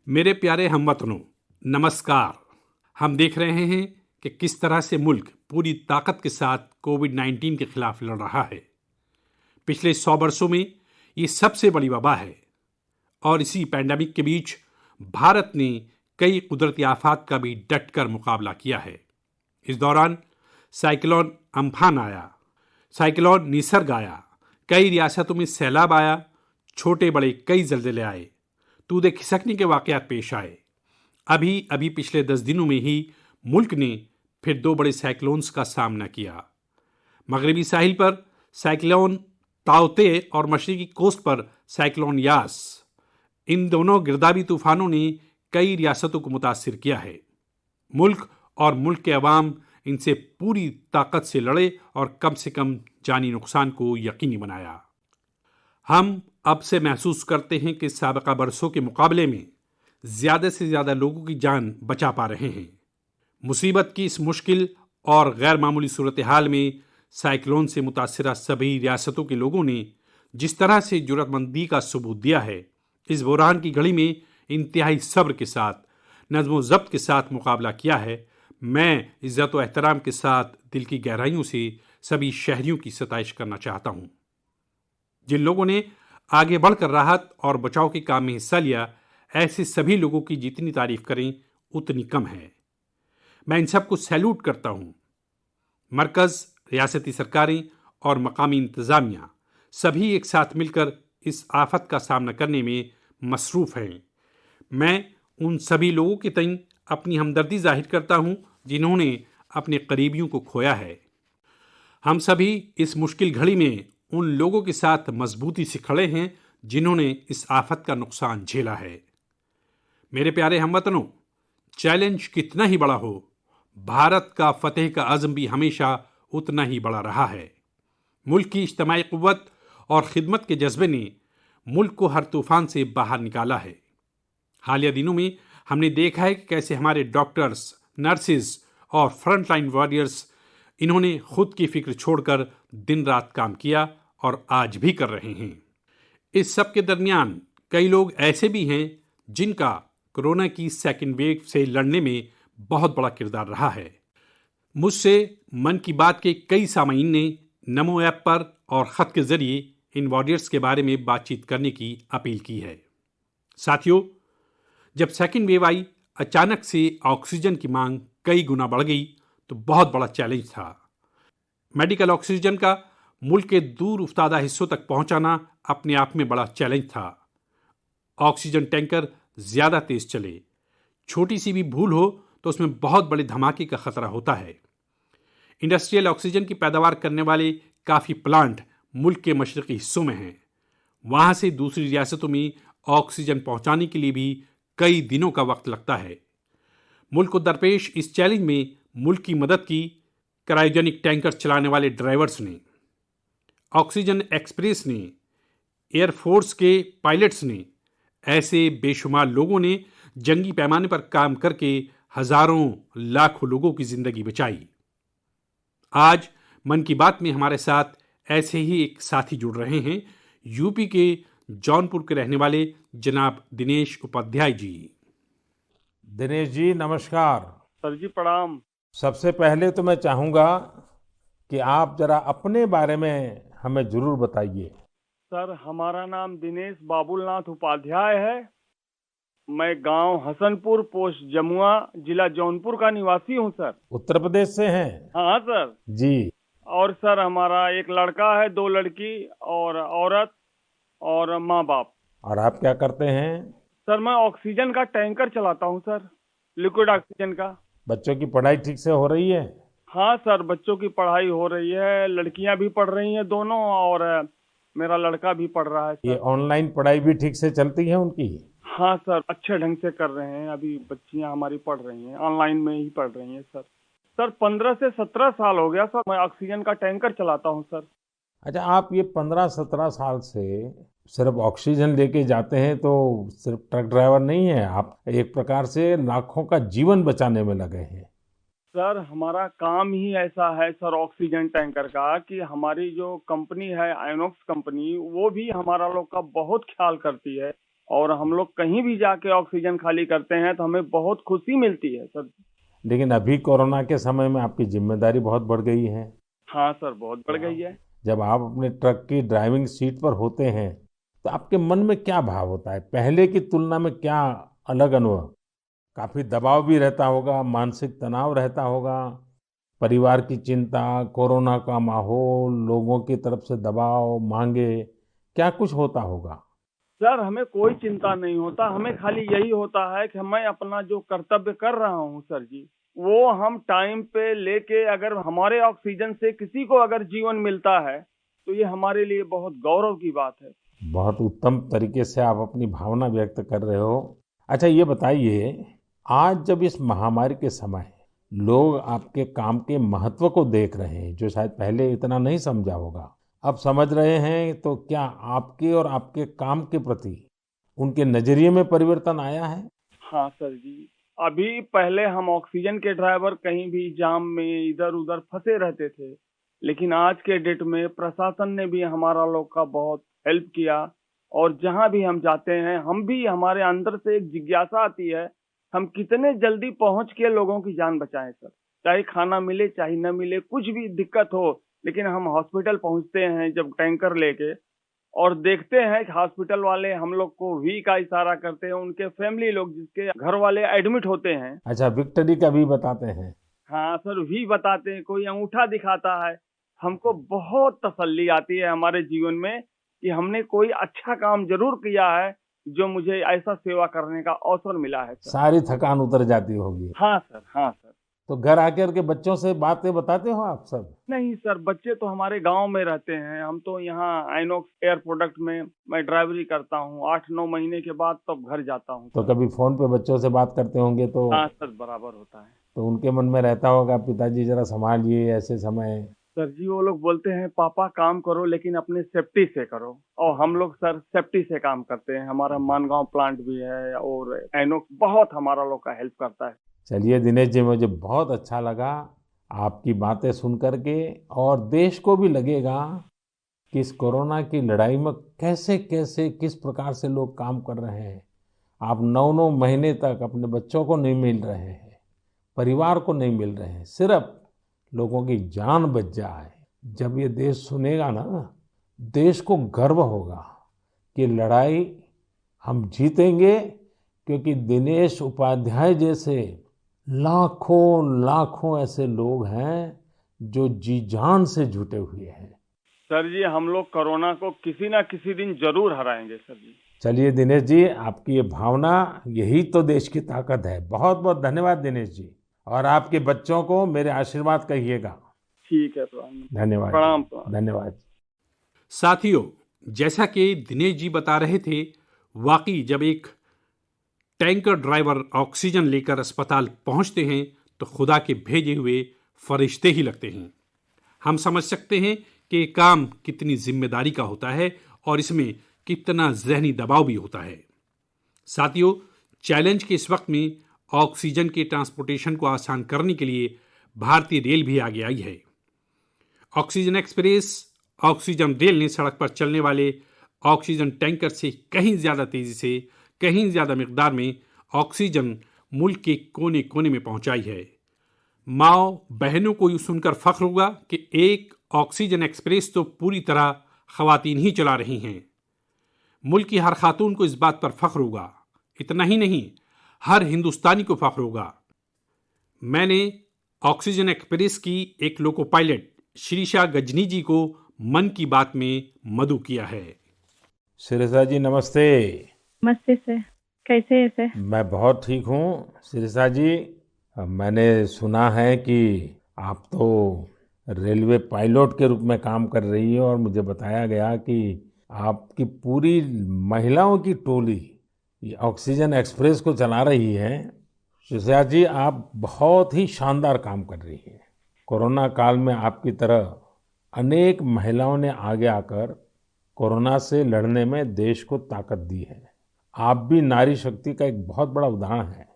मेरे प्यारे हमवतनों, नमस्कार। हम देख रहे हैं कि किस तरह से मुल्क पूरी ताकत के साथ कोविड-19 के खिलाफ लड़ रहा है। पिछले 100 वर्षों में ये सबसे बड़ी वबा है और इसी पैंडेमिक के बीच भारत ने कई कुदरती आफात का भी डटकर मुकाबला किया है। इस दौरान साइक्लोन अम्फान आया, साइक्लोन निसर्ग आया, कई रियासतों में सैलाब आया, छोटे बड़े कई जल्जले आए, तूदे खिसकने के वाकयात पेश आए। अभी अभी पिछले 10 दिनों में ही मुल्क ने फिर 2 बड़े साइक्लोन्स का सामना किया। मगरबी साहिल पर साइक्लोन ताउते और मशरकी कोस्ट पर साइक्लोन यास। इन दोनों गिरदावी तूफानों ने कई रियासतों को मुतासिर किया है। मुल्क और मुल्क के अवाम इनसे पूरी ताकत से लड़े और कम से कम जानी नुकसान को यकीनी बनाया। हम अब से महसूस करते हैं कि साबिक़ा बरसों के मुकाबले में ज़्यादा से ज़्यादा लोगों की जान बचा पा रहे हैं। मुसीबत की इस मुश्किल और गैर मामूली सूरत हाल में साइक्लोन से मुतासिरा सभी रियासतों के लोगों ने जिस तरह से जुर्रतमंदी का सबूत दिया है, इस बुरहान की घड़ी में इंतहाई सब्र के साथ, नज़्म व ज़ब्त के साथ मुकाबला किया है, मैं इज़्ज़त व एहतराम के साथ दिल की गहराइयों से सभी शहरियों की सताइश करना चाहता हूँ। जिन लोगों ने आगे बढ़कर राहत और बचाव के काम में हिस्सा लिया, ऐसे सभी लोगों की जितनी तारीफ करें उतनी कम है। मैं इन सबको सैल्यूट करता हूँ। मरकज़, रियासती सरकारें और मकामी इंतज़ामिया सभी एक साथ मिलकर इस आफत का सामना करने में मसरूफ़ हैं। मैं उन सभी लोगों के तईं अपनी हमदर्दी जाहिर करता हूँ जिन्होंने अपने करीबियों को खोया है। हम सभी इस मुश्किल घड़ी में उन लोगों के साथ मजबूती से खड़े हैं जिन्होंने इस आफत का नुकसान झेला है। मेरे प्यारे हमवतनों, चैलेंज कितना ही बड़ा हो, भारत का फतेह का अज़्म भी हमेशा उतना ही बड़ा रहा है। मुल्क की इज्तिमाई क़ुव्वत और खिदमत के जज्बे ने मुल्क को हर तूफान से बाहर निकाला है। हालिया दिनों में हमने देखा है कि कैसे हमारे डॉक्टर्स, नर्सिस और फ्रंट लाइन वॉरियर्स इन्होंने खुद की फिक्र छोड़कर दिन रात काम किया और आज भी कर रहे हैं। इस सब के दरमियान कई लोग ऐसे भी हैं जिनका कोरोना की सेकेंड वेव से लड़ने में बहुत बड़ा किरदार रहा है। मुझसे मन की बात के कई सामाईन ने नमो ऐप पर और ख़त के ज़रिए इन वॉरियर्स के बारे में बातचीत करने की अपील की है। साथियों, जब सेकेंड वेव आई, अचानक से ऑक्सीजन की मांग कई गुना बढ़ गई तो बहुत बड़ा चैलेंज था। मेडिकल ऑक्सीजन का मुल्क के दूर उफ्तादा हिस्सों तक पहुंचाना अपने आप में बड़ा चैलेंज था। ऑक्सीजन टैंकर ज़्यादा तेज चले, छोटी सी भी भूल हो तो उसमें बहुत बड़े धमाके का खतरा होता है। इंडस्ट्रियल ऑक्सीजन की पैदावार करने वाले काफ़ी प्लांट मुल्क के मशरक़ी हिस्सों में हैं। वहाँ से दूसरी रियासतों में ऑक्सीजन पहुँचाने के लिए भी कई दिनों का वक्त लगता है। मुल्क को दरपेश इस चैलेंज में मुल्क की मदद की क्रायोजेनिक टैंकर चलाने वाले ड्राइवर्स ने, ऑक्सीजन एक्सप्रेस ने, एयरफोर्स के पायलट्स ने, ऐसे बेशुमार लोगों ने जंगी पैमाने पर काम करके हजारों लाखों लोगों की जिंदगी बचाई। आज मन की बात में हमारे साथ ऐसे ही एक साथी जुड़ रहे हैं, यूपी के जौनपुर के रहने वाले जनाब दिनेश उपाध्याय जी। दिनेश जी नमस्कार। सर जी प्रणाम। सबसे पहले तो मैं चाहूंगा कि आप जरा अपने बारे में हमें जरूर बताइए। सर, हमारा नाम दिनेश बाबुलनाथ उपाध्याय है। मैं गांव हसनपुर, पोस्ट जमुआ, जिला जौनपुर का निवासी हूं सर। उत्तर प्रदेश से हैं? हाँ सर जी। और सर हमारा एक लड़का है, 2 लड़की और औरत और माँ बाप। और आप क्या करते हैं? सर मैं ऑक्सीजन का टैंकर चलाता हूं सर, लिक्विड ऑक्सीजन का। बच्चों की पढ़ाई ठीक से हो रही है? हाँ सर, बच्चों की पढ़ाई हो रही है, लड़कियां भी पढ़ रही हैं दोनों और मेरा लड़का भी पढ़ रहा है ये सर। ऑनलाइन पढ़ाई भी ठीक से चलती है उनकी? हाँ सर, अच्छे ढंग से कर रहे हैं। अभी बच्चियां हमारी पढ़ रही हैं, ऑनलाइन में ही पढ़ रही हैं सर। सर 15 से 17 साल हो गया सर मैं ऑक्सीजन का टैंकर चलाता हूं सर। अच्छा, आप ये 15-17 साल से सिर्फ ऑक्सीजन लेके जाते हैं तो सिर्फ ट्रक ड्राइवर नहीं है आप, एक प्रकार से लाखों का जीवन बचाने में लगे हैं। सर हमारा काम ही ऐसा है सर ऑक्सीजन टैंकर का कि हमारी जो कंपनी है आइनॉक्स कंपनी, वो भी हमारा लोग का बहुत ख्याल करती है और हम लोग कहीं भी जाके ऑक्सीजन खाली करते हैं तो हमें बहुत खुशी मिलती है सर। लेकिन अभी कोरोना के समय में आपकी जिम्मेदारी बहुत बढ़ गई है। हाँ सर, बहुत बढ़ गई है। जब आप अपने ट्रक की ड्राइविंग सीट पर होते हैं तो आपके मन में क्या भाव होता है? पहले की तुलना में क्या अलग अनुभव? काफी दबाव भी रहता होगा, मानसिक तनाव रहता होगा, परिवार की चिंता, कोरोना का माहौल, लोगों की तरफ से दबाव, मांगे, क्या कुछ होता होगा? सर हमें कोई चिंता नहीं होता, हमें खाली यही होता है कि मैं अपना जो कर्तव्य कर रहा हूँ सर जी, वो हम टाइम पे लेके अगर हमारे ऑक्सीजन से किसी को अगर जीवन मिलता है तो ये हमारे लिए बहुत गौरव की बात है। बहुत उत्तम तरीके से आप अपनी भावना व्यक्त कर रहे हो। अच्छा ये बताइए, आज जब इस महामारी के समय लोग आपके काम के महत्व को देख रहे हैं, जो शायद पहले इतना नहीं समझा होगा, अब समझ रहे हैं, तो क्या आपके और आपके काम के प्रति उनके नजरिए में परिवर्तन आया है? हाँ सर जी, अभी पहले हम ऑक्सीजन के ड्राइवर कहीं भी जाम में इधर उधर फंसे रहते थे, लेकिन आज के डेट में प्रशासन ने भी हमारा लोग का बहुत हेल्प किया। और जहां भी हम जाते हैं, हम भी हमारे अंदर से एक जिज्ञासा आती है, हम कितने जल्दी पहुंच के लोगों की जान बचाएं सर। चाहे खाना मिले चाहे न मिले, कुछ भी दिक्कत हो, लेकिन हम हॉस्पिटल पहुंचते हैं जब टैंकर लेके, और देखते हैं कि हॉस्पिटल वाले हम लोग को वी का इशारा करते हैं, उनके फैमिली लोग जिसके घर वाले एडमिट होते हैं। अच्छा, विक्ट्री का भी बताते हैं? हाँ सर, वी बताते हैं, कोई अंगूठा दिखाता है। हमको बहुत तसल्ली आती है हमारे जीवन में कि हमने कोई अच्छा काम जरूर किया है, जो मुझे ऐसा सेवा करने का अवसर मिला है सर। सारी थकान उतर जाती होगी। हाँ सर, हाँ सर। तो घर आकर के बच्चों से बातें बताते हो आप सब? नहीं सर, बच्चे तो हमारे गांव में रहते हैं, हम तो यहाँ आइनॉक्स एयर प्रोडक्ट में मैं ड्राइवरी करता हूँ। 8-9 महीने के बाद तब घर जाता हूँ तो सर। कभी फोन पे बच्चों से बात करते होंगे तो हाँ सर, बराबर होता है। तो उनके मन में रहता होगा, पिताजी जरा संभालिए ऐसे समय। सर जी, वो लोग बोलते हैं पापा काम करो लेकिन अपने सेफ्टी से करो, और हम लोग सर सेफ्टी से काम करते हैं। हमारा मानगांव प्लांट भी है और आइनॉक्स बहुत हमारा लोग का हेल्प करता है। चलिए दिनेश जी, मुझे बहुत अच्छा लगा आपकी बातें सुन करके, और देश को भी लगेगा कि इस कोरोना की लड़ाई में कैसे कैसे किस प्रकार से लोग काम कर रहे हैं। आप 9-9 महीने तक अपने बच्चों को नहीं मिल रहे हैं, परिवार को नहीं मिल रहे हैं, सिर्फ लोगों की जान बच जाए। जब ये देश सुनेगा ना, देश को गर्व होगा कि लड़ाई हम जीतेंगे, क्योंकि दिनेश उपाध्याय जैसे लाखों लाखों ऐसे लोग हैं जो जी जान से जुटे हुए हैं। सर जी, हम लोग कोरोना को किसी ना किसी दिन जरूर हराएंगे सर जी। चलिए दिनेश जी, आपकी ये भावना, यही तो देश की ताकत है। बहुत बहुत धन्यवाद दिनेश जी, और आपके बच्चों को मेरे आशीर्वाद कहिएगा। ठीक है, प्रणाम। धन्यवाद। प्रणाम प्रणाम। धन्यवाद। साथियों, जैसा कि दिनेश जी बता रहे थे, वाकई जब एक टैंकर ड्राइवर ऑक्सीजन लेकर अस्पताल पहुंचते हैं तो खुदा के भेजे हुए फरिश्ते ही लगते हैं। हम समझ सकते हैं कि ये काम कितनी जिम्मेदारी का होता है और इसमें कितना जहनी दबाव भी होता है। साथियों, चैलेंज के इस वक्त में ऑक्सीजन के ट्रांसपोर्टेशन को आसान करने के लिए भारतीय रेल भी आगे आई है। ऑक्सीजन एक्सप्रेस ऑक्सीजन रेल ने सड़क पर चलने वाले ऑक्सीजन टैंकर से कहीं ज़्यादा तेज़ी से, कहीं ज़्यादा मिकदार में ऑक्सीजन मुल्क के कोने कोने में पहुंचाई है। माओ बहनों को यूँ सुनकर फख्र होगा कि एक ऑक्सीजन एक्सप्रेस तो पूरी तरह ख़वातीन ही चला रही हैं। मुल्क की हर खातून को इस बात पर फख्र होगा। इतना ही नहीं, हर हिंदुस्तानी को फख्र होगा। मैंने ऑक्सीजन एक्सप्रेस की एक लोको पायलट शिरीषा गजनी जी को मन की बात में मदऊ किया है। शिरीषा जी नमस्ते। नमस्ते सर, कैसे है सर? मैं बहुत ठीक हूँ शिरीषा जी। मैंने सुना है कि आप तो रेलवे पायलट के रूप में काम कर रही है, और मुझे बताया गया कि आपकी पूरी महिलाओं की टोली ये ऑक्सीजन एक्सप्रेस को चला रही है। शिरीषा जी, आप बहुत ही शानदार काम कर रही हैं। कोरोना काल में आपकी तरह अनेक महिलाओं ने आगे आकर कोरोना से लड़ने में देश को ताकत दी है। आप भी नारी शक्ति का एक बहुत बड़ा उदाहरण है।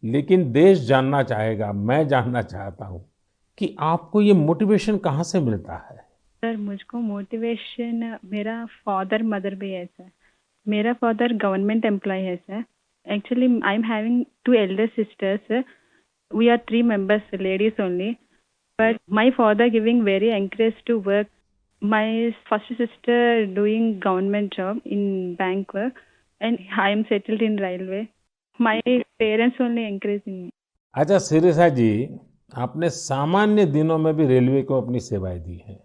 लेकिन देश जानना चाहेगा, मैं जानना चाहता हूँ कि आपको ये मोटिवेशन कहाँ से मिलता है? सर मुझको मोटिवेशन मेरा फादर मदर भी है सर। मेरा फादर गवर्नमेंट एम्प्लॉय है sir. Actually I am having 2 elder sisters. We are 3 members, ladies only, but my father giving very encourage to work. My first sister doing government job in bank work, and I am settled in railway. My parents only encouraging me. अच्छा शिरीषा जी, आपने सामान्य दिनों में भी railway को अपनी सेवाएं दी हैं,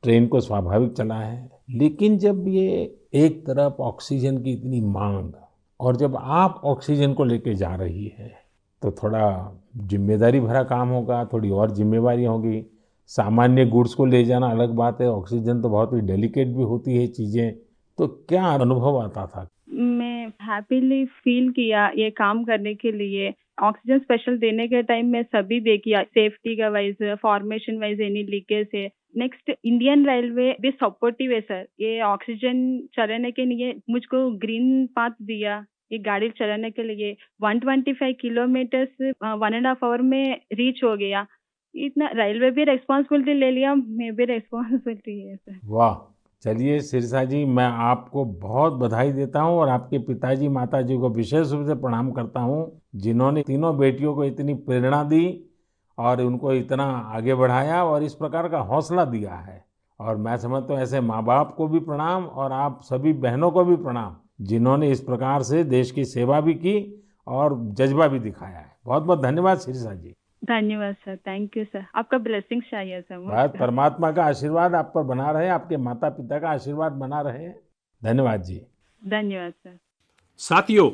ट्रेन को स्वाभाविक चला है, लेकिन जब ये एक तरफ ऑक्सीजन की इतनी मांग और जब आप ऑक्सीजन को लेके जा रही है तो थोड़ा जिम्मेदारी भरा काम होगा, थोड़ी और जिम्मेवारी होगी। सामान्य गुड्स को ले जाना अलग बात है, ऑक्सीजन तो बहुत ही डेलिकेट भी होती है चीजें, तो क्या अनुभव आता था? मैं हैप्पीली फील किया ये काम करने के लिए। ऑक्सीजन स्पेशल देने के टाइम में सभी देखिए, सेफ्टी का wise, formation wise any leakage है। नेक्स्ट, इंडियन रेलवे भी सपोर्टिव है सर। ये ऑक्सीजन चलाने के लिए मुझको ग्रीन पाथ दिया, ये गाड़ी चलाने के लिए 125 किलोमीटर 1.5 आवर में रीच हो गया। इतना रेलवे भी रेस्पॉन्सिबिलिटी ले लिया, मैं भी रेस्पॉन्सिबिलिटी है सर। वाह, चलिए शिरसा जी, मैं आपको बहुत बधाई देता हूं और आपके पिताजी माताजी को विशेष रूप से प्रणाम करता हूं, जिन्होंने तीनों बेटियों को इतनी प्रेरणा दी और उनको इतना आगे बढ़ाया और इस प्रकार का हौसला दिया है। और मैं समझता हूं ऐसे माँ बाप को भी प्रणाम और आप सभी बहनों को भी प्रणाम, जिन्होंने इस प्रकार से देश की सेवा भी की और जज्बा भी दिखाया है। बहुत बहुत धन्यवाद शिरसा जी। धन्यवाद सर, थैंक यू सर। आपका ब्लेसिंग्स चाहिए सर मुझे। बस परमात्मा का आशीर्वाद आप पर बना रहे, आपके माता पिता का आशीर्वाद बना रहे। धन्यवाद जी। धन्यवाद सर। साथियों,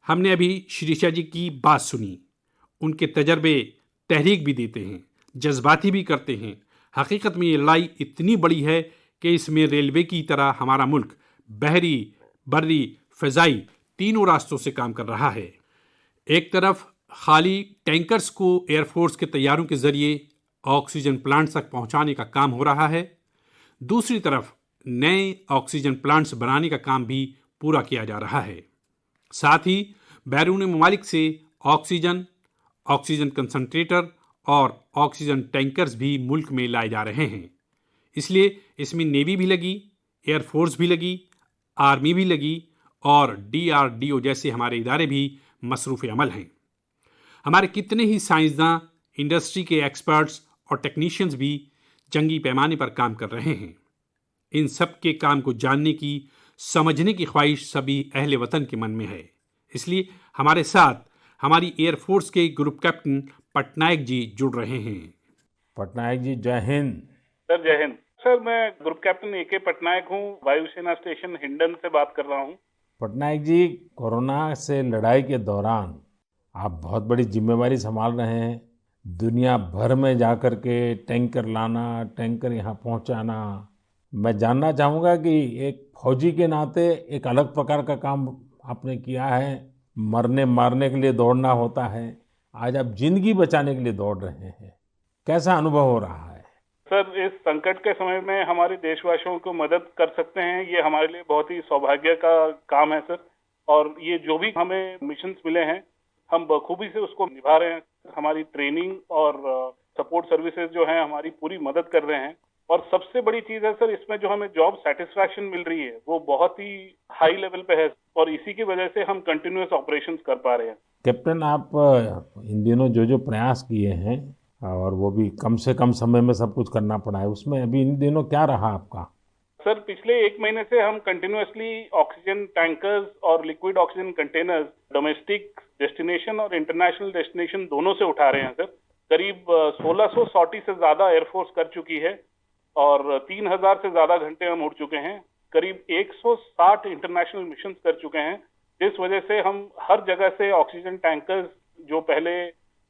हमने अभी शिरीषा जी की बात सुनी। उनके तजर्बे तहरीक भी देते हैं, जज्बाती भी करते हैं। हकीकत में ये लड़ाई इतनी बड़ी है कि इसमें रेलवे की तरह हमारा मुल्क बहरी, बर्री, फ़िज़ाई तीनों रास्तों से काम कर रहा है। एक तरफ खाली टैंकर्स को एयरफोर्स के तैयारों के जरिए ऑक्सीजन प्लांट्स तक पहुंचाने का काम हो रहा है, दूसरी तरफ नए ऑक्सीजन प्लांट्स बनाने का काम भी पूरा किया जा रहा है। साथ ही बैरून ममालिक से ऑक्सीजन, ऑक्सीजन कंसंट्रेटर और ऑक्सीजन टैंकर्स भी मुल्क में लाए जा रहे हैं। इसलिए इसमें नेवी भी लगी, एयरफोर्स भी लगी, आर्मी भी लगी और DRDO जैसे हमारे इदारे भी मसरूफ़ अमल हैं। हमारे कितने ही साइंसदां, इंडस्ट्री के एक्सपर्ट्स और टेक्नीशियंस भी जंगी पैमाने पर काम कर रहे हैं। इन सब के काम को जानने की, समझने की ख्वाहिश सभी अहले वतन के मन में है। इसलिए हमारे साथ हमारी एयरफोर्स के ग्रुप कैप्टन पटनायक जी जुड़ रहे हैं। पटनायक जी, जय हिंद। सर जय हिंद। सर मैं ग्रुप कैप्टन AK पटनायक हूँ, वायुसेना स्टेशन हिंडन से बात कर रहा हूँ। पटनायक जी, कोरोना से लड़ाई के दौरान आप बहुत बड़ी जिम्मेवारी संभाल रहे हैं। दुनिया भर में जाकर के टैंकर लाना, टैंकर यहाँ पहुँचाना। मैं जानना चाहूँगा कि एक फौजी के नाते एक अलग प्रकार का काम आपने किया है। मरने मारने के लिए दौड़ना होता है, आज आप जिंदगी बचाने के लिए दौड़ रहे हैं। कैसा अनुभव हो रहा है? सर, इस संकट के समय में हमारे देशवासियों को मदद कर सकते हैं, ये हमारे लिए बहुत ही सौभाग्य का काम है सर। और ये जो भी हमें मिशंस मिले हैं, हम बखूबी से उसको निभा रहे हैं। हमारी ट्रेनिंग और सपोर्ट सर्विसेज जो हैं हमारी पूरी मदद कर रहे हैं। और सबसे बड़ी चीज है सर, इसमें जो हमें जॉब सेटिस्फैक्शन मिल रही है वो बहुत ही हाई लेवल पे है और इसी की वजह से हम कंटिन्यूअस ऑपरेशंस कर पा रहे हैं। कैप्टन, आप इन दिनों जो प्रयास किए हैं और वो भी कम से कम समय में सब कुछ करना पड़ा है, उसमें अभी इन दिनों क्या रहा आपका? सर, पिछले 1 महीने से हम कंटिन्यूअसली ऑक्सीजन टैंकर्स और liquid oxygen containers domestic destination और इंटरनेशनल डेस्टिनेशन दोनों से उठा रहे हैं सर। करीब 1600 सॉर्टी से ज्यादा एयरफोर्स कर चुकी है और 3000 से ज्यादा घंटे हम उड़ चुके हैं। करीब 160 इंटरनेशनल मिशन कर चुके हैं, जिस वजह से हम हर जगह से ऑक्सीजन टैंकर्स जो पहले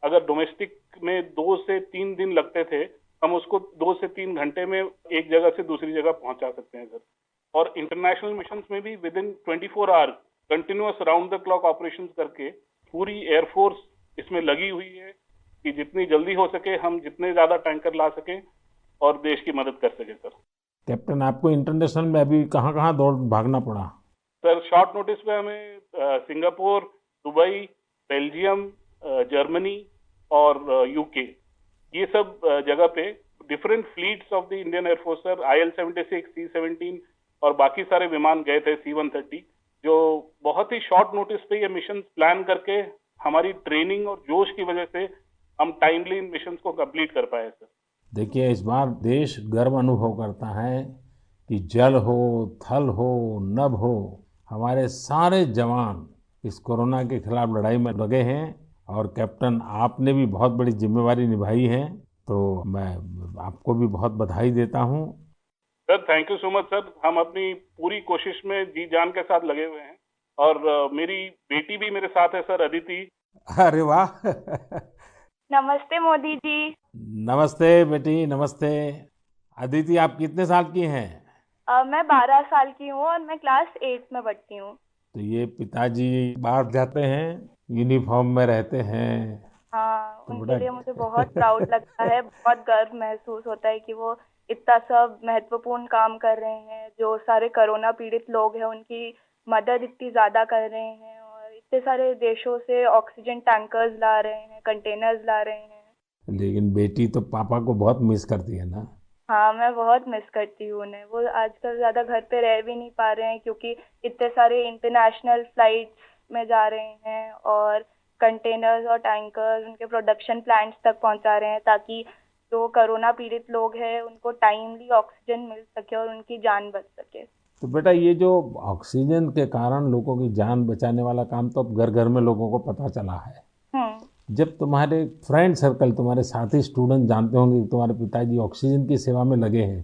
अगर डोमेस्टिक में 2 से 3 दिन लगते थे, हम उसको 2 से 3 घंटे में एक जगह से दूसरी जगह पहुंचा सकते हैं सर। और इंटरनेशनल मिशंस में भी within 24 hour continuous round the clock operations करके पूरी एयरफोर्स इसमें लगी हुई है कि जितनी जल्दी हो सके हम जितने ज्यादा टैंकर ला सकें और देश की मदद कर सकें सर। कैप्टन, आपको इंटरनेशनल में अभी कहाँ कहाँ दौड़ भागना पड़ा? सर, शॉर्ट नोटिस पे हमें सिंगापुर, दुबई, बेल्जियम, जर्मनी और UK, ये सब जगह पे different fleets of the Indian air force sir, IL-76, C-17 और बाकी सारे विमान गए थे, C-130। जो बहुत ही शॉर्ट नोटिस पे ये मिशन प्लान करके हमारी ट्रेनिंग और जोश की वजह से हम टाइमली इन मिशन को कंप्लीट कर पाए सर। देखिए, इस बार देश गर्व अनुभव करता है कि जल हो, थल हो, नभ हो, हमारे सारे जवान इस कोरोना के खिलाफ लड़ाई में लगे हैं और कैप्टन आपने भी बहुत बड़ी जिम्मेवारी निभाई है, तो मैं आपको भी बहुत बधाई देता हूँ। Sir thank you so much sir, हम अपनी पूरी कोशिश में जी जान के साथ लगे हुए हैं और मेरी बेटी भी मेरे साथ है सर, अदिति। अरे वाह! नमस्ते मोदी जी। नमस्ते बेटी, नमस्ते। अदिति, आप कितने साल की हैं? मैं 12 साल की हूँ और मैं क्लास 8 में पढ़ती हूँ। तो ये पिताजी बाहर जाते हैं, यूनिफॉर्म में रहते हैं। हाँ, तो उनके लिए मुझे बहुत प्राउड लगता है, बहुत गर्व महसूस होता है कि वो इतना सब महत्वपूर्ण काम कर रहे हैं। जो सारे कोरोना पीड़ित लोग हैं उनकी मदद इतनी ज्यादा कर रहे हैं और इतने सारे देशों से ऑक्सीजन टैंकर्स ला रहे हैं, कंटेनर्स ला रहे हैं। लेकिन बेटी तो पापा को बहुत मिस करती है ना? हाँ, मैं बहुत मिस करती हूँ उन्हें। वो आजकल ज्यादा घर पे रह भी नहीं पा रहे हैं क्योंकि इतने सारे इंटरनेशनल फ्लाइट्स में जा रहे हैं और कंटेनर्स और टैंकर्स उनके प्रोडक्शन प्लांट्स तक पहुंचा रहे हैं ताकि जो कोरोना पीड़ित लोग हैं उनको टाइमली ऑक्सीजन मिल सके और उनकी जान बच सके। तो बेटा, ये जो ऑक्सीजन के कारण लोगों की जान बचाने वाला काम तो अब घर घर में लोगों को पता चला है। जब तुम्हारे फ्रेंड सर्कल, तुम्हारे साथी स्टूडेंट जानते होंगे कि तुम्हारे पिताजी ऑक्सीजन की सेवा में लगे हैं,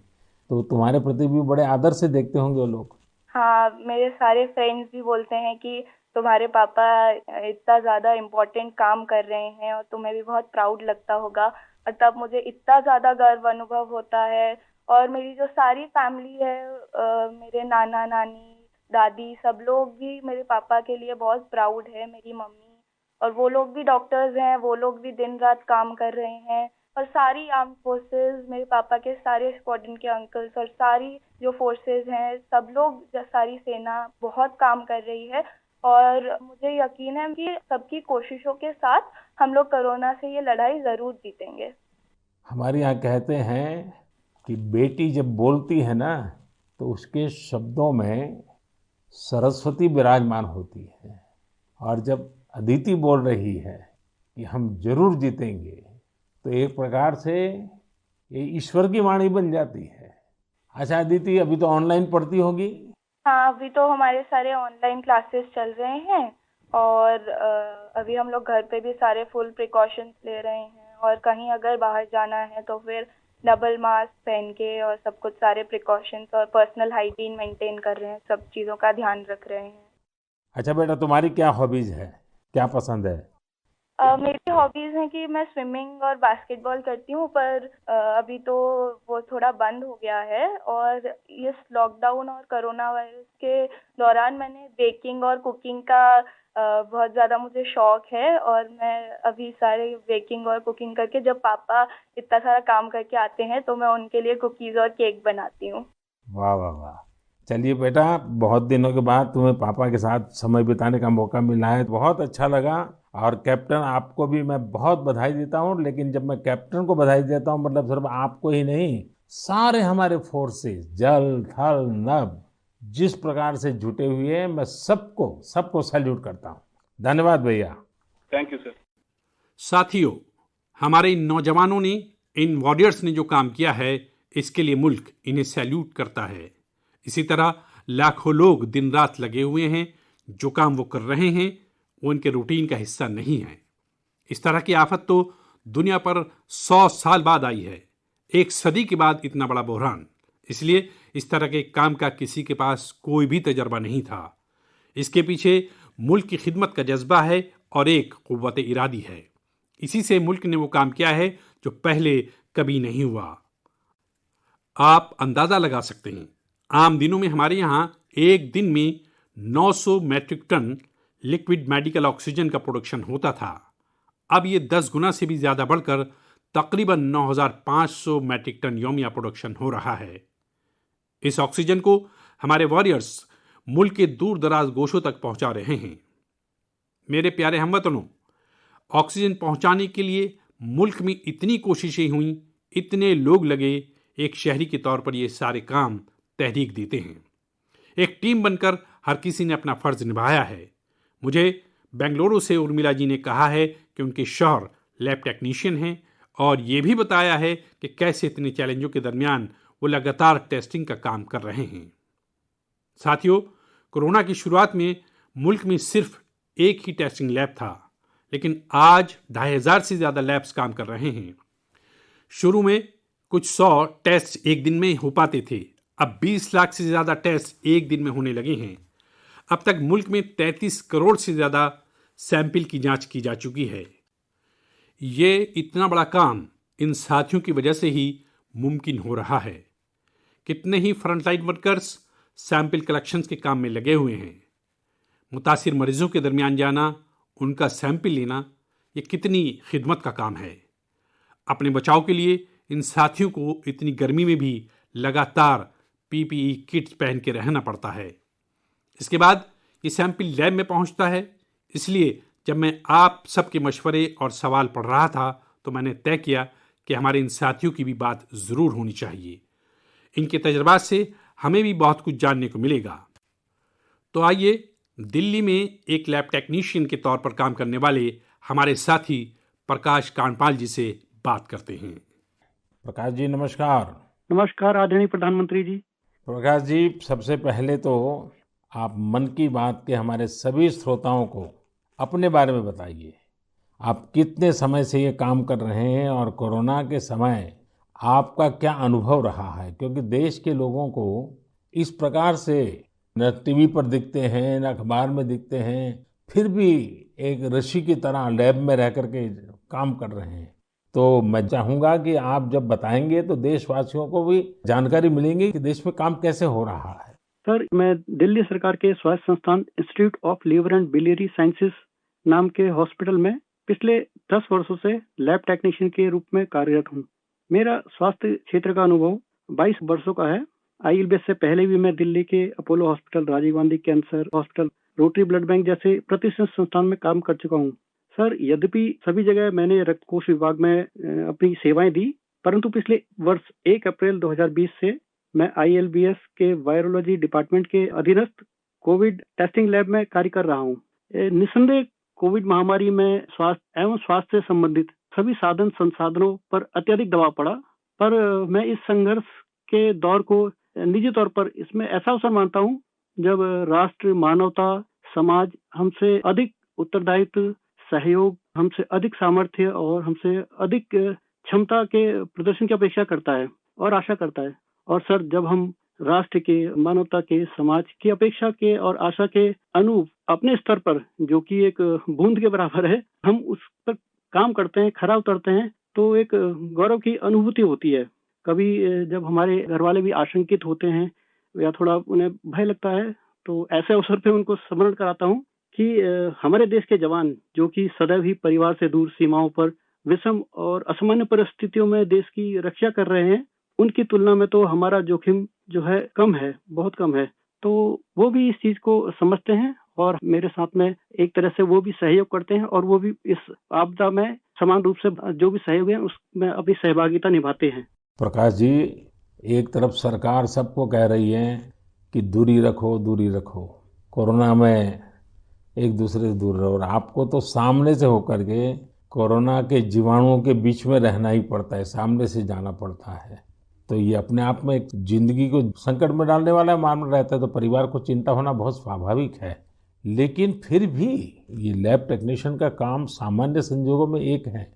तो तुम्हारे प्रति भी बड़े आदर से देखते होंगे वो लोग। हाँ, मेरे सारे फ्रेंड्स भी बोलते हैं कि तुम्हारे पापा इतना ज्यादा इम्पोर्टेंट काम कर रहे हैं और तुम्हें भी बहुत प्राउड लगता होगा। और तब मुझे इतना ज्यादा गर्व अनुभव होता है। और मेरी जो सारी फैमिली है, मेरे नाना नानी दादी सब लोग भी मेरे पापा के लिए बहुत प्राउड है। मेरी मम्मी और वो लोग भी डॉक्टर्स हैं, वो लोग भी दिन रात काम कर रहे हैं। और सारी आर्म फोर्सेस, मेरे पापा के सारे स्क्वाड्रन के अंकल्स और सारी जो फोर्सेस हैं, सब लोग, सारी सेना बहुत काम कर रही है। और मुझे यकीन है कि सबकी कोशिशों के साथ हम लोग कोरोना से ये लड़ाई जरूर जीतेंगे। हमारे यहाँ कहते हैं कि बेटी जब बोलती है ना, तो उसके शब्दों में सरस्वती विराजमान होती है। और जब अदिति बोल रही है कि हम जरूर जीतेंगे, तो एक प्रकार से ये ईश्वर की वाणी बन जाती है। अच्छा अदिति, अभी तो ऑनलाइन पढ़ती होगी? हाँ, अभी तो हमारे सारे ऑनलाइन क्लासेस चल रहे हैं और अभी हम लोग घर पे भी सारे फुल प्रिकॉशंस ले रहे हैं। और कहीं अगर बाहर जाना है तो फिर डबल मास्क पहन के और सब कुछ सारे प्रिकॉशंस और पर्सनल हाइजीन मेंटेन कर रहे हैं, सब चीज़ों का ध्यान रख रहे हैं। अच्छा बेटा, तुम्हारी क्या हॉबीज है, क्या पसंद है? मेरी हॉबीज हैं कि मैं स्विमिंग और बास्केटबॉल करती हूँ, पर अभी तो वो थोड़ा बंद हो गया है। और इस लॉकडाउन और कोरोना वायरस के दौरान मैंने बेकिंग और कुकिंग का बहुत ज़्यादा मुझे शौक है। और मैं अभी सारे बेकिंग और कुकिंग करके, जब पापा इतना सारा काम करके आते हैं तो मैं उनके लिए कुकीज़ और केक बनाती हूँ। वाह वाह वाह! चलिए बेटा, बहुत दिनों के बाद तुम्हें पापा के साथ समय बिताने का मौका मिला है, बहुत अच्छा लगा। और कैप्टन, आपको भी मैं बहुत बधाई देता हूँ। लेकिन जब मैं कैप्टन को बधाई देता हूँ, मतलब सिर्फ आपको ही नहीं, सारे हमारे फोर्सेस, जल थल नभ, जिस प्रकार से जुटे हुए हैं, मैं सबको सबको सैल्यूट करता हूँ। धन्यवाद भैया। Thank you sir. साथियों, हमारे इन नौजवानों ने, इन वॉरियर्स ने जो काम किया है, इसके लिए मुल्क इन्हें सैल्यूट करता है। इसी तरह लाखों लोग दिन रात लगे हुए हैं। जो काम वो कर रहे हैं वो उनके रूटीन का हिस्सा नहीं है। इस तरह की आफत तो दुनिया पर 100 साल बाद आई है, एक सदी के बाद इतना बड़ा बहरान। इसलिए इस तरह के काम का किसी के पास कोई भी तजर्बा नहीं था। इसके पीछे मुल्क की खिदमत का जज्बा है और एक कुव्वत इरादी है। इसी से मुल्क ने वो काम किया है जो पहले कभी नहीं हुआ। आप अंदाजा लगा सकते हैं, आम दिनों में हमारे यहाँ एक दिन में 900 metric ton liquid medical oxygen का प्रोडक्शन होता था। अब ये 10 गुना से भी ज्यादा बढ़कर तकरीबन 9,500 मैट्रिक टन यौमिया प्रोडक्शन हो रहा है। इस ऑक्सीजन को हमारे वॉरियर्स मुल्क के दूर दराज गोशों तक पहुंचा रहे हैं। मेरे प्यारे हमवतनों, ऑक्सीजन पहुंचाने के लिए मुल्क में इतनी कोशिशें हुई, इतने लोग लगे, एक शहरी के तौर पर ये सारे काम तहरीक देते हैं। एक टीम बनकर हर किसी ने अपना फर्ज निभाया है। मुझे बेंगलुरु से उर्मिला जी ने कहा है कि उनके शौहर लैब टेक्नीशियन हैं और ये भी बताया है कि कैसे इतने चैलेंजों के दरमियान वो लगातार टेस्टिंग का काम कर रहे हैं। साथियों, कोरोना की शुरुआत में मुल्क में सिर्फ एक ही टेस्टिंग लैब था, लेकिन आज 2500 से ज़्यादा लैब्स काम कर रहे हैं। शुरू में कुछ 100 टेस्ट एक दिन में हो पाते थे, अब 20 लाख से ज़्यादा टेस्ट एक दिन में होने लगे हैं। अब तक मुल्क में 33 करोड़ से ज़्यादा सैंपल की जांच की जा चुकी है। ये इतना बड़ा काम इन साथियों की वजह से ही मुमकिन हो रहा है। कितने ही फ्रंटलाइन वर्कर्स सैंपल कलेक्शंस के काम में लगे हुए हैं। मुतासिर मरीजों के दरमियान जाना, उनका सैंपल लेना, ये कितनी खिदमत का काम है। अपने बचाव के लिए इन साथियों को इतनी गर्मी में भी लगातार पीपीई किट्स पहन के रहना पड़ता है। इसके बाद ये सैंपल लैब में पहुंचता है। इसलिए जब मैं आप सबके मशवरे और सवाल पढ़ रहा था तो मैंने तय किया कि हमारे इन साथियों की भी बात ज़रूर होनी चाहिए। इनके तजर्बात से हमें भी बहुत कुछ जानने को मिलेगा। तो आइए दिल्ली में एक लैब टेक्नीशियन के तौर पर काम करने वाले हमारे साथी प्रकाश कांडपाल जी से बात करते हैं। प्रकाश जी नमस्कार। नमस्कार आदरणीय प्रधानमंत्री जी। प्रकाश जी, सबसे पहले तो आप मन की बात के हमारे सभी श्रोताओं को अपने बारे में बताइए। आप कितने समय से ये काम कर रहे हैं और कोरोना के समय आपका क्या अनुभव रहा है? क्योंकि देश के लोगों को इस प्रकार से न टीवी पर दिखते हैं, न अखबार में दिखते हैं, फिर भी एक ऋषि की तरह लैब में रह करके काम कर रहे हैं। तो मैं चाहूंगा कि आप जब बताएंगे तो देशवासियों को भी जानकारी मिलेंगी कि देश में काम कैसे हो रहा है। सर, मैं दिल्ली सरकार के स्वास्थ्य संस्थान institute of liver and biliary sciences नाम के हॉस्पिटल में पिछले 10 वर्षों से लैब टेक्नीशियन के रूप में कार्यरत हूँ। मेरा स्वास्थ्य क्षेत्र का अनुभव 22 वर्षों का है। आईएलबीएस से पहले भी मैं दिल्ली के Apollo hospital, Rajiv Gandhi cancer hospital, Rotary blood bank जैसे प्रतिष्ठित संस्थान में काम कर चुका हूँ। सर, यद्यपि सभी जगह मैंने रक्त कोष विभाग में अपनी सेवाएं दी, परंतु पिछले वर्ष 1 अप्रैल 2020 से मैं आईएलबीएस के वायरोलॉजी डिपार्टमेंट के अधीनस्थ कोविड टेस्टिंग लैब में कार्य कर रहा हूँ। निस्संदेह कोविड महामारी में स्वास्थ्य एवं स्वास्थ्य से संबंधित सभी साधन संसाधनों पर अत्यधिक दबाव पड़ा, पर मैं इस संघर्ष के दौर को निजी तौर पर इसमें ऐसा अवसर मानता हूँ जब राष्ट्र, मानवता, समाज हमसे अधिक उत्तरदायित्व, सहयोग, हमसे अधिक सामर्थ्य और हमसे अधिक क्षमता के प्रदर्शन की अपेक्षा करता है और आशा करता है। और सर, जब हम राष्ट्र के, मानवता के, समाज की अपेक्षा के और आशा के अनुरूप अपने स्तर पर, जो कि एक बूंद के बराबर है, हम उस पर काम करते हैं, खरा उतरते हैं, तो एक गौरव की अनुभूति होती है। कभी जब हमारे घर वाले भी आशंकित होते हैं या थोड़ा उन्हें भय लगता है, तो ऐसे अवसर पे उनको स्मरण कराता हूँ कि हमारे देश के जवान, जो कि सदैव ही परिवार से दूर सीमाओं पर विषम और असामान्य परिस्थितियों में देश की रक्षा कर रहे हैं, उनकी तुलना में तो हमारा जोखिम जो है कम है, बहुत कम है। तो वो भी इस चीज को समझते हैं और मेरे साथ में एक तरह से वो भी सहयोग करते हैं और वो भी इस आपदा में समान रूप से जो भी सहयोग है उसमें अपनी सहभागिता निभाते हैं। प्रकाश जी, एक तरफ सरकार सबको कह रही है कि दूरी रखो, दूरी रखो, कोरोना में एक दूसरे से दूर रहो, और आपको तो सामने से होकर के कोरोना के जीवाणुओं के बीच में रहना ही पड़ता है, सामने से जाना पड़ता है। तो ये अपने आप में एक जिंदगी को संकट में डालने वाला मामला रहता है, तो परिवार को चिंता होना बहुत स्वाभाविक है। लेकिन फिर भी ये लैब टेक्नीशियन का काम सामान्य संजोगों में एक है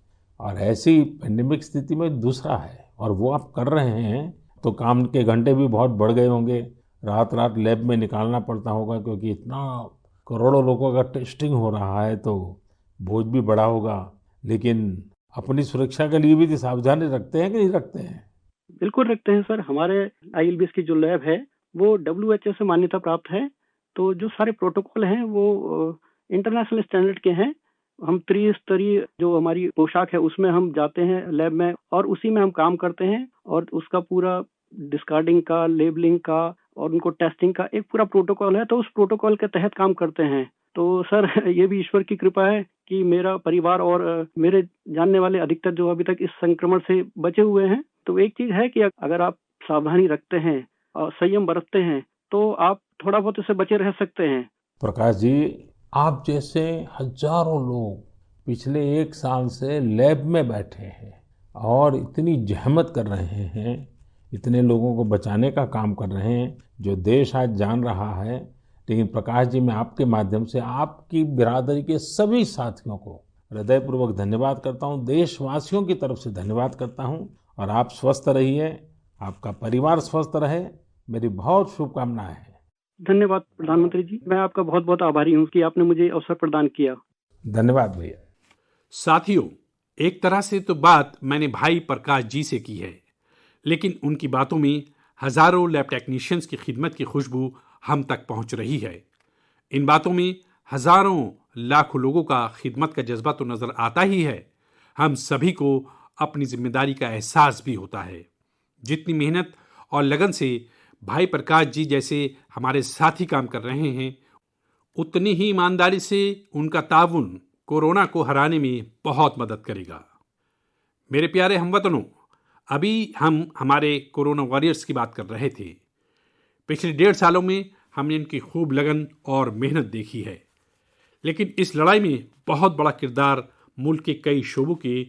और ऐसी पेंडेमिक स्थिति में दूसरा है, और वो आप कर रहे हैं तो काम के घंटे भी बहुत बढ़ गए होंगे, रात रात लैब में निकालना पड़ता होगा, क्योंकि इतना करोड़ों लोगों का टेस्टिंग हो रहा है तो बोझ भी बड़ा होगा। लेकिन अपनी सुरक्षा के लिए भी सावधानी रखते हैं कि नहीं रखते हैं? बिल्कुल रखते हैं सर। हमारे आईएलबीएस की जो लैब है वो WHO से मान्यता प्राप्त है, तो जो सारे प्रोटोकॉल हैं वो इंटरनेशनल स्टैंडर्ड के हैं। हम त्रिस्तरीय जो हमारी पोशाक है उसमें हम जाते हैं लैब में और उसी में हम काम करते हैं, और उसका पूरा डिस्कार्डिंग का, लेबलिंग का और उनको टेस्टिंग का एक पूरा प्रोटोकॉल है, तो उस प्रोटोकॉल के तहत काम करते हैं। तो सर, ये भी ईश्वर की कृपा है कि मेरा परिवार और मेरे जानने वाले अधिकतर जो अभी तक इस संक्रमण से बचे हुए हैं। तो एक चीज है कि अगर आप सावधानी रखते हैं और संयम बरतते हैं तो आप थोड़ा बहुत इससे बचे रह सकते हैं। प्रकाश जी, आप जैसे हजारों लोग पिछले 1 साल से लैब में बैठे हैं और इतनी जहमत कर रहे हैं, इतने लोगों को बचाने का काम कर रहे हैं, जो देश आज जान रहा है। लेकिन प्रकाश जी, मैं आपके माध्यम से आपकी बिरादरी के सभी साथियों को हृदयपूर्वक धन्यवाद करता हूं, देशवासियों की तरफ से धन्यवाद करता हूं। और आप स्वस्थ रहिए, आपका परिवार स्वस्थ रहे, मेरी बहुत शुभकामनाएं हैं। धन्यवाद प्रधानमंत्री जी, मैं आपका बहुत बहुत आभारी हूँ कि आपने मुझे अवसर प्रदान किया। धन्यवाद भैया। साथियों, एक तरह से तो बात मैंने भाई प्रकाश जी से की है, लेकिन उनकी बातों में हजारों लैब टेक्नीशियंस की खिदमत की खुशबू हम तक पहुंच रही है। इन बातों में हजारों लाखों लोगों का खिदमत का जज्बा तो नजर आता ही है, हम सभी को अपनी जिम्मेदारी का एहसास भी होता है। जितनी मेहनत और लगन से भाई प्रकाश जी जैसे हमारे साथी काम कर रहे हैं, उतनी ही ईमानदारी से उनका ताउन कोरोना को हराने में बहुत मदद करेगा। मेरे प्यारे हमवतनों, अभी हम हमारे कोरोना वॉरियर्स की बात कर रहे थे। पिछले 1.5 सालों में हमने इनकी खूब लगन और मेहनत देखी है, लेकिन इस लड़ाई में बहुत बड़ा किरदार मुल्क के कई शोबों के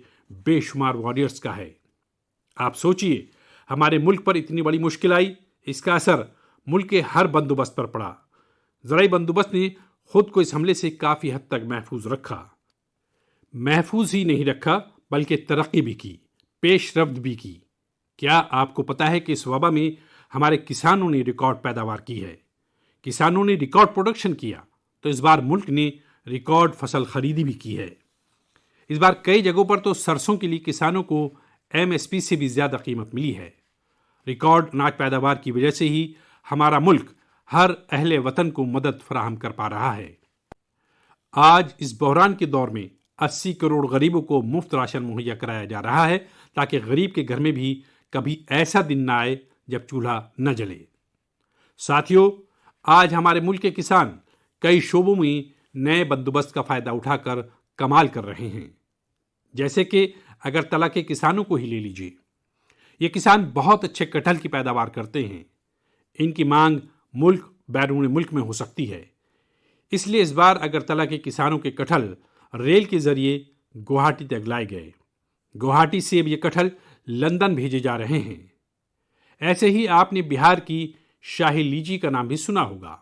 बेशुमार वॉरियर्स का है। आप सोचिए, हमारे मुल्क पर इतनी बड़ी मुश्किल आई, इसका असर मुल्क के हर बंदोबस्त पर पड़ा। ज़राई बंदोबस्त ने खुद को इस हमले से काफ़ी हद तक महफूज रखा। महफूज ही नहीं रखा, बल्कि तरक्की भी की, पेशरफ्त भी की। क्या आपको पता है कि इस वबा में हमारे किसानों ने रिकॉर्ड पैदावार की है? किसानों ने रिकॉर्ड प्रोडक्शन किया, तो इस बार मुल्क ने रिकॉर्ड फसल खरीदी भी की है। इस बार कई जगहों पर तो सरसों के लिए किसानों को MSP से भी ज़्यादा कीमत मिली है। रिकॉर्ड अनाज पैदावार की वजह से ही हमारा मुल्क हर अहले वतन को मदद फराहम कर पा रहा है। आज इस बहरान के दौर में 80 करोड़ गरीबों को मुफ्त राशन मुहैया कराया जा रहा है, ताकि गरीब के घर में भी कभी ऐसा दिन ना आए जब चूल्हा न जले। साथियों, आज हमारे मुल्क के किसान कई शोबों में नए बंदोबस्त का फायदा उठाकर कमाल कर रहे हैं। जैसे कि अगरतला के किसानों को ही ले लीजिए। ये किसान बहुत अच्छे कटहल की पैदावार करते हैं। इनकी मांग मुल्क बैरून मुल्क में हो सकती है, इसलिए इस बार अगरतला के किसानों के कटहल रेल के जरिए गुवाहाटी तक लाए गए। गुवाहाटी से अब ये कटहल लंदन भेजे जा रहे हैं। ऐसे ही आपने बिहार की शाही लीची का नाम भी सुना होगा।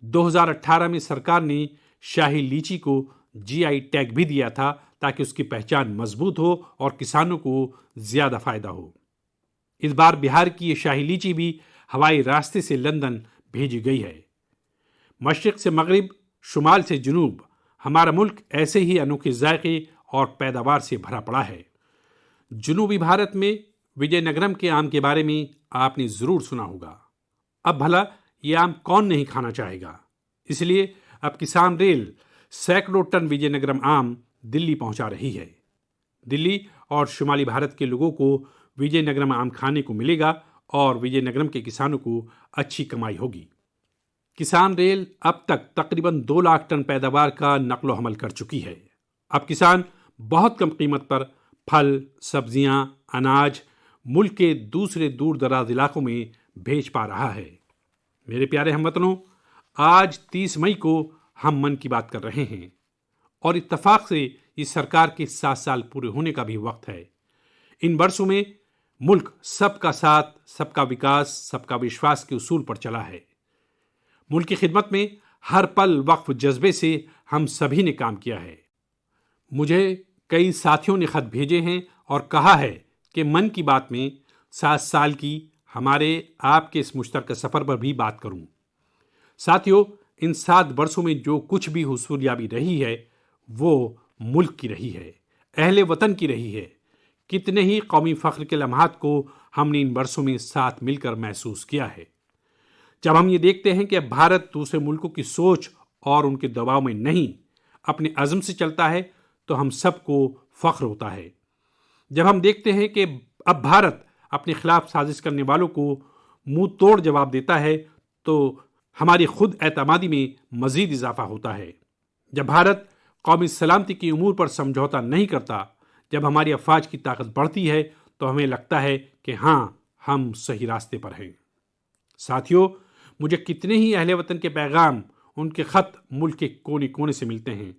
2018 में सरकार ने शाही लीची को GI टैग भी दिया था, ताकि उसकी पहचान मजबूत हो और किसानों को ज्यादा फायदा हो। इस बार बिहार की ये शाही लीची भी हवाई रास्ते से लंदन भेजी गई है। मशरिक से मगरिब, शुमाल से जुनूब, हमारा मुल्क ऐसे ही अनोखे जायके और पैदावार से भरा पड़ा है। जुनूबी भारत में विजयनगरम के आम के बारे में आपने जरूर सुना होगा। अब भला ये आम कौन नहीं खाना चाहेगा। इसलिए अब किसान रेल सैकड़ों टन विजयनगरम आम दिल्ली पहुंचा रही है। दिल्ली और शुमाली भारत के लोगों को विजयनगरम आम खाने को मिलेगा और विजयनगरम के किसानों को अच्छी कमाई होगी। किसान रेल अब तक तकरीबन 2 लाख टन पैदावार का नकलो हमल कर चुकी है। अब किसान बहुत कम कीमत पर फल, सब्जियां, अनाज मुल्क के दूसरे दूर दराज इलाकों में भेज पा रहा है। मेरे प्यारे हमवतनों, आज 30 मई को हम मन की बात कर रहे हैं और इत्तेफाक से इस सरकार के 7 साल पूरे होने का भी वक्त है। इन वर्षों में मुल्क सबका साथ, सबका विकास, सबका विश्वास के उसूल पर चला है। मुल्क की खिदमत में हर पल वक्फ जज्बे से हम सभी ने काम किया है। मुझे कई साथियों ने खत भेजे हैं और कहा है कि मन की बात में 7 साल की हमारे आपके इस मुश्तरका सफ़र पर भी बात करूं। साथियों, इन 7 वर्षों में जो कुछ भी हुसूलियाबी रही है वो मुल्क की रही है, अहले वतन की रही है। कितने ही कौमी फ़ख्र के लम्हात को हमने इन वर्षों में साथ मिलकर महसूस किया है। जब हम ये देखते हैं कि अब भारत दूसरे मुल्कों की सोच और उनके दबाव में नहीं, अपने अज़्म से चलता है, तो हम सबको फ़ख्र होता है। जब हम देखते हैं कि अब भारत अपने खिलाफ साजिश करने वालों को मुंह तोड़ जवाब देता है, तो हमारी खुद एतमादी में मज़ीद इजाफा होता है। जब भारत कौमी सलामती की उमूर पर समझौता नहीं करता, जब हमारी अफवाज की ताकत बढ़ती है, तो हमें लगता है कि हाँ, हम सही रास्ते पर हैं। साथियों, मुझे कितने ही अहले वतन के पैगाम, उनके खत मुल्क के कोने कोने से मिलते हैं।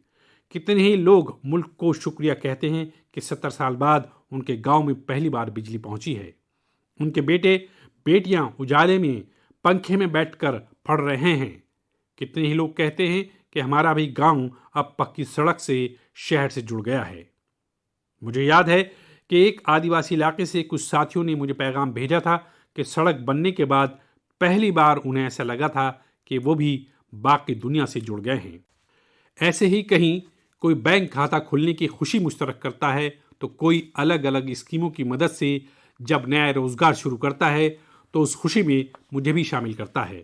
कितने ही लोग मुल्क को शुक्रिया कहते हैं कि 70 साल बाद उनके गांव में पहली बार बिजली पहुंची है। उनके बेटे बेटियां उजाले में पंखे में बैठकर पढ़ रहे हैं। कितने ही लोग कहते हैं कि हमारा भी गांव अब पक्की सड़क से शहर से जुड़ गया है। मुझे याद है कि एक आदिवासी इलाके से कुछ साथियों ने मुझे पैगाम भेजा था कि सड़क बनने के बाद पहली बार उन्हें ऐसा लगा था कि वो भी बाकी दुनिया से जुड़ गए हैं। ऐसे ही कहीं कोई बैंक खाता खुलने की खुशी मुश्तरक करता है, तो कोई अलग अलग स्कीमों की मदद से जब नया रोजगार शुरू करता है तो उस खुशी में मुझे भी शामिल करता है।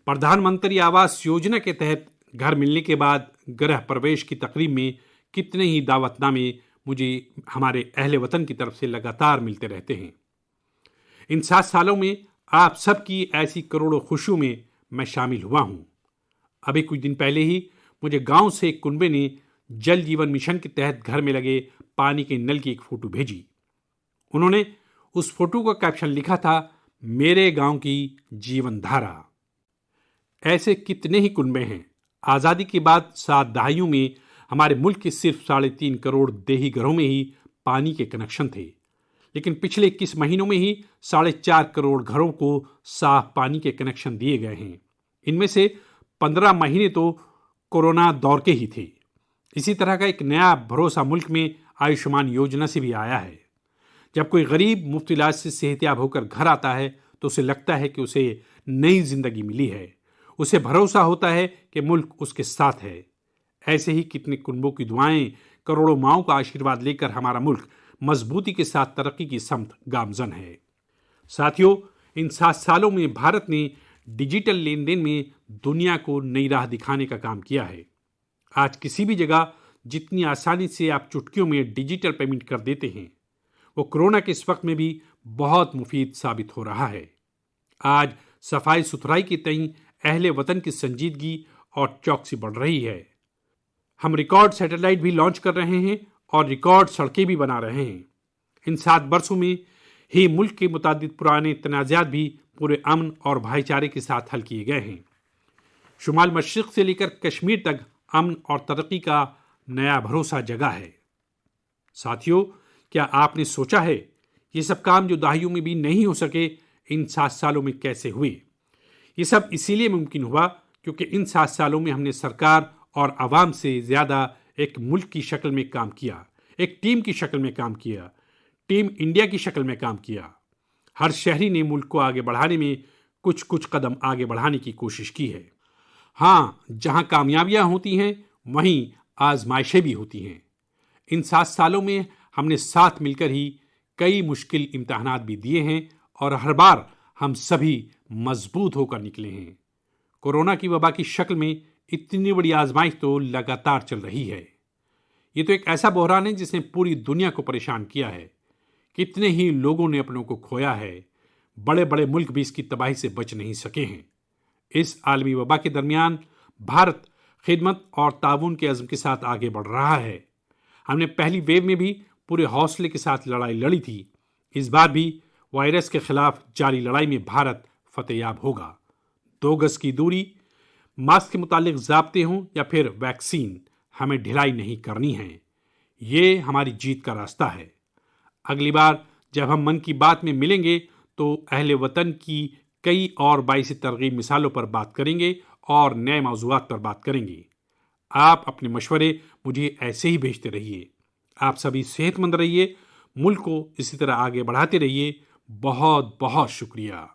प्रधानमंत्री आवास योजना के तहत घर मिलने के बाद गृह प्रवेश की तकरीब में कितने ही दावतनामे मुझे हमारे अहले वतन की तरफ से लगातार मिलते रहते हैं। इन 7 सालों में आप सबकी ऐसी करोड़ों खुशियों में मैं शामिल हुआ हूं। अभी कुछ दिन पहले ही मुझे गांव से एक कुनबे ने जल जीवन मिशन के तहत घर में लगे पानी के नल की एक फोटो भेजी। उन्होंने उस फोटो का कैप्शन लिखा था, मेरे गांव की जीवन धारा। ऐसे कितने ही कुनबे हैं। आज़ादी के बाद 7 दहाइयों में हमारे मुल्क के सिर्फ 3.5 करोड़ देही घरों में ही पानी के कनेक्शन थे, लेकिन पिछले 21 महीनों में ही 4.5 करोड़ घरों को साफ पानी के कनेक्शन दिए गए हैं। इनमें से 15 महीने तो कोरोना दौर के ही थे। इसी तरह का एक नया भरोसा मुल्क में आयुष्मान योजना से भी आया है। जब कोई गरीब मुफ्त इलाज से सेहतयाब होकर घर आता है तो उसे लगता है कि उसे नई जिंदगी मिली है। उसे भरोसा होता है कि मुल्क उसके साथ है। ऐसे ही कितने कुनबों की दुआएं, करोड़ों माओं का आशीर्वाद लेकर हमारा मुल्क मजबूती के साथ तरक्की की समत गामजन है। साथियों, इन 7 सालों में भारत ने डिजिटल लेन देन में दुनिया को नई राह दिखाने का काम किया है। आज किसी भी जगह जितनी आसानी से आप चुटकियों में डिजिटल पेमेंट कर देते हैं, वो कोरोना के इस वक्त में भी बहुत मुफीद साबित हो रहा है। आज सफाई सुथराई के तई अहले वतन की संजीदगी और चौकसी बढ़ रही है। हम रिकॉर्ड सैटेलाइट भी लॉन्च कर रहे हैं और रिकॉर्ड सड़कें भी बना रहे हैं। इन 7 वर्षों में ही मुल्क के मुतादिद पुराने तनाज़ात भी पूरे अमन और भाईचारे के साथ हल किए गए हैं। शुमाल मशरिक़ से लेकर कश्मीर तक अमन और तरक्की का नया भरोसा जगा है। साथियों, क्या आपने सोचा है ये सब काम जो दहाइयों में भी नहीं हो सके, इन 7 सालों में कैसे हुए? ये सब इसीलिए मुमकिन हुआ क्योंकि इन 7 सालों में हमने सरकार और आवाम से ज़्यादा एक मुल्क की शक्ल में काम किया, एक टीम की शक्ल में काम किया, टीम इंडिया की शक्ल में काम किया। हर शहरी ने मुल्क को आगे बढ़ाने में कुछ कुछ कदम आगे बढ़ाने की कोशिश की है। हाँ, जहाँ कामयाबियाँ होती हैं वहीं आजमाइशें भी होती हैं। इन 7 सालों में हमने साथ मिलकर ही कई मुश्किल इम्तहानात भी दिए हैं और हर बार हम सभी मजबूत होकर निकले हैं। कोरोना की वबा की शक्ल में इतनी बड़ी आजमाइश तो लगातार चल रही है। ये तो एक ऐसा बहरान है जिसने पूरी दुनिया को परेशान किया है। कितने ही लोगों ने अपनों को खोया है। बड़े बड़े मुल्क भी इसकी तबाही से बच नहीं सके हैं। इस आलमी वबा के दरमियान भारत खिदमत और ताउन के अज़्म के साथ आगे बढ़ रहा है। हमने पहली वेव में भी पूरे हौसले के साथ लड़ाई लड़ी थी। इस बार भी वायरस के खिलाफ जारी लड़ाई में भारत फतेहयाब होगा। 2 गज की दूरी, मास्क के मुतालिक ज़ाब्ते हों या फिर वैक्सीन, हमें ढिलाई नहीं करनी है। ये हमारी जीत का रास्ता है। अगली बार जब हम मन की बात में मिलेंगे तो अहले वतन की कई और बाइस तरगीब मिसालों पर बात करेंगे और नए मौज़ूआत पर बात करेंगे। आप अपने मशवरे मुझे ऐसे ही भेजते रहिए। आप सभी सेहतमंद रहिए, मुल्क को इसी तरह आगे बढ़ाते रहिए। बहुत बहुत शुक्रिया।